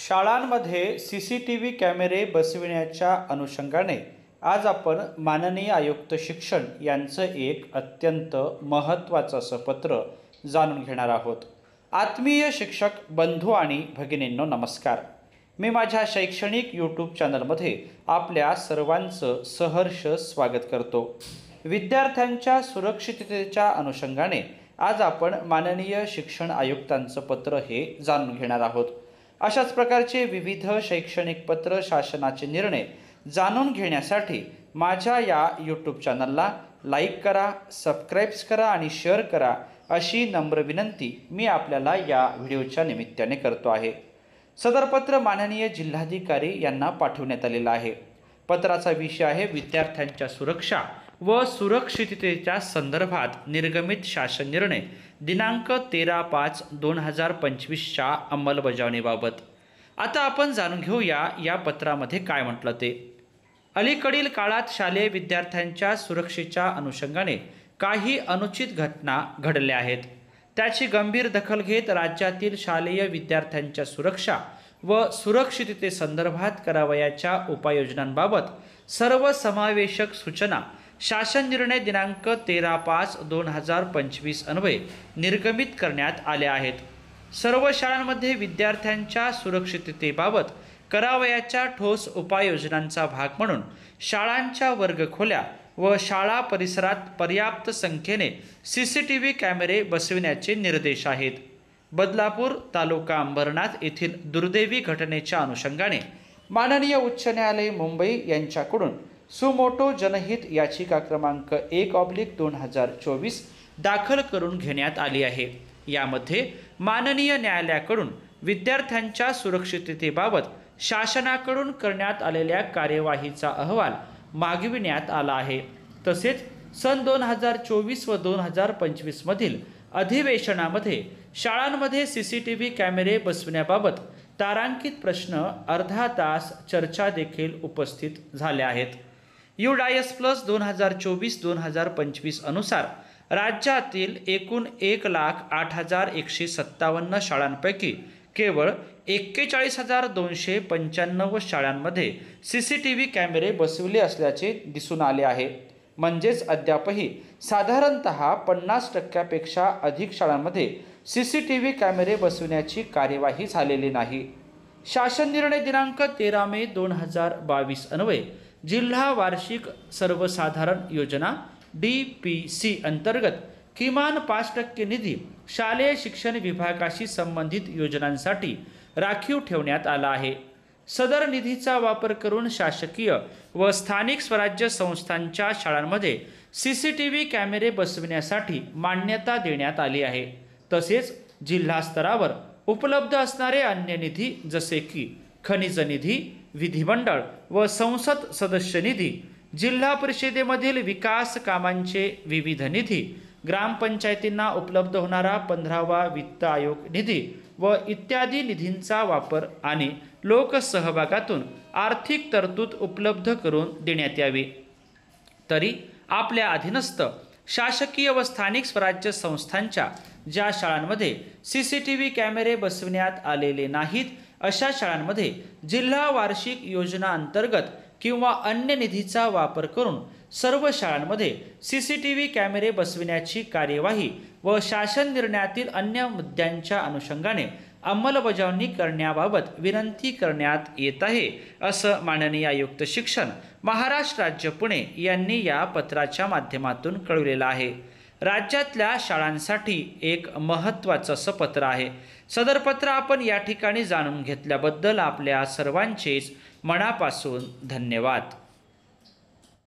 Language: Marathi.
शाळांमध्ये सीसीटीव्ही कॅमेरे बसविण्याच्या अनुषंगाने आज आपण माननीय आयुक्त शिक्षण यांचं एक अत्यंत महत्त्वाचं असं पत्र जाणून घेणार आहोत। आत्मीय शिक्षक बंधू आणि भगिनींनो नमस्कार। मी माझ्या शैक्षणिक यूट्यूब चॅनलमध्ये आपल्या सर्वांचं सहर्ष स्वागत करतो। विद्यार्थ्यांच्या सुरक्षिततेच्या अनुषंगाने आज आपण माननीय शिक्षण आयुक्तांचं पत्र हे जाणून घेणार आहोत। अशाच प्रकारचे विविध शैक्षणिक पत्र, शासनाचे निर्णय जाणून घेण्यासाठी माझ्या या यूट्यूब चॅनलला लाईक करा, सबस्क्राईब करा आणि शेअर करा अशी नम्र विनंती मी आपल्याला या व्हिडिओच्या निमित्ताने करतो आहे। सदर पत्र माननीय जिल्हाधिकारी यांना पाठवण्यात आलेलं आहे। पत्राचा विषय आहे विद्यार्थ्यांच्या सुरक्षा व सुरक्षिततेच्या संदर्भात निर्गमित शासन निर्णय दिनांक 13/5/2025च्या अंमलबजावणीबाबत। आता आपण जाणून घेऊया या पत्रामध्ये काय म्हटलं ते। अलीकडील काळात शालेय विद्यार्थ्यांच्या सुरक्षेच्या अनुषंगाने काही अनुचित घटना घडल्या आहेत। त्याची गंभीर दखल घेत राज्यातील शालेय विद्यार्थ्यांच्या सुरक्षा व सुरक्षिततेसंदर्भात करावयाच्या उपाययोजनांबाबत सर्वसमावेशक सूचना शासन निर्णय दिनांक 13/5/2025 अन्वये निर्गमित करण्यात आल्या आहेत। सर्व शाळांमध्ये विद्यार्थ्यांच्या सुरक्षिततेबाबत करावयाच्या ठोस उपाययोजनांचा भाग म्हणून शाळांच्या वर्गखोल्या व शाळा परिसरात पर्याप्त संख्येने सीसीटीव्ही कॅमेरे बसविण्याचे निर्देश आहेत। बदलापूर तालुका अंबरनाथ येथील दुर्दैवी घटनेच्या अनुषंगाने माननीय उच्च न्यायालय मुंबई यांच्याकडून सुमोटो जनहित याचिका क्रमांक 1/2024 दाखल करून घेण्यात आली आहे। यामध्ये माननीय न्यायालयाकडून विद्यार्थ्यांच्या सुरक्षिततेबाबत शासनाकडून करण्यात आलेल्या कार्यवाहीचा अहवाल मागविण्यात आला आहे। तसेच सन 2024 व 2025 मधील अधिवेशनामध्ये शाळांमध्ये सीसीटीव्ही कॅमेरे बसविण्याबाबत तारांकित प्रश्न अर्धा तास चर्चा देखील उपस्थित झाल्या आहेत। UDIS+ 2024-2025 अनुसार राज्यातील एकूण 1,08,157 शाळांपैकी केवळ 41,295 शाळांमध्ये सीसीटीव्ही कॅमेरे बसविले असल्याचे दिसून आले आहे। म्हणजेच अद्यापही साधारणतः 50%पेक्षा अधिक शाळांमध्ये सीसीटीव्ही कॅमेरे बसविण्याची कार्यवाही झालेली नाही। शासन निर्णय दिनांक 13 मे 2022 अन्वये जिल्हा वार्षिक सर्वसाधारण योजना DPC अंतर्गत किमान 5% निधी शालेय शिक्षण विभागाशी संबंधित योजनांसाठी राखीव ठेवण्यात आला आहे। सदर निधीचा वापर करून शासकीय व स्थानिक स्वराज्य संस्थांच्या शाळांमध्ये सीसीटीव्ही कॅमेरे बसविण्यासाठी मान्यता देण्यात आली आहे। तसेच जिल्हा स्तरावर उपलब्ध असणारे अन्य निधी जसे की खनिज निधी, विधिमंडळ व संसद सदस्य निधी, जिल्हा परिषदेमधील विकास कामांचे विविध निधी, ग्रामपंचायतींना उपलब्ध होणारा 15वा वित्त आयोग निधी व इत्यादी निधींचा वापर आणि लोकसहभागातून आर्थिक तरतूद उपलब्ध करून देण्यात यावी। तरी आपल्या अधीनस्थ शासकीय व स्थानिक स्वराज्य संस्थांच्या ज्या शाळांमध्ये सीसीटीव्ही कॅमेरे बसविण्यात आलेले नाहीत अशा शाळांमध्ये जिल्हा वार्षिक योजना अंतर्गत किंवा अन्य निधीचा वापर करून सर्व शाळांमध्ये सीसीटीव्ही कॅमेरे बसविण्याची कार्यवाही व शासन निर्णयातील अन्य मुद्द्यांच्या अनुषंगाने अंमलबजावणी करण्याबाबत विनंती करण्यात येत आहे, असं माननीय आयुक्त शिक्षण महाराष्ट्र राज्य पुणे यांनी या पत्राच्या माध्यमातून कळवलेलं आहे। राज्यातल्या शाळांसाठी एक महत्त्वाचं असं पत्र आहे। सदर पत्र आपण या ठिकाणी जाणून घेतल्याबद्दल आपल्या सर्वांचेच मनापासून धन्यवाद।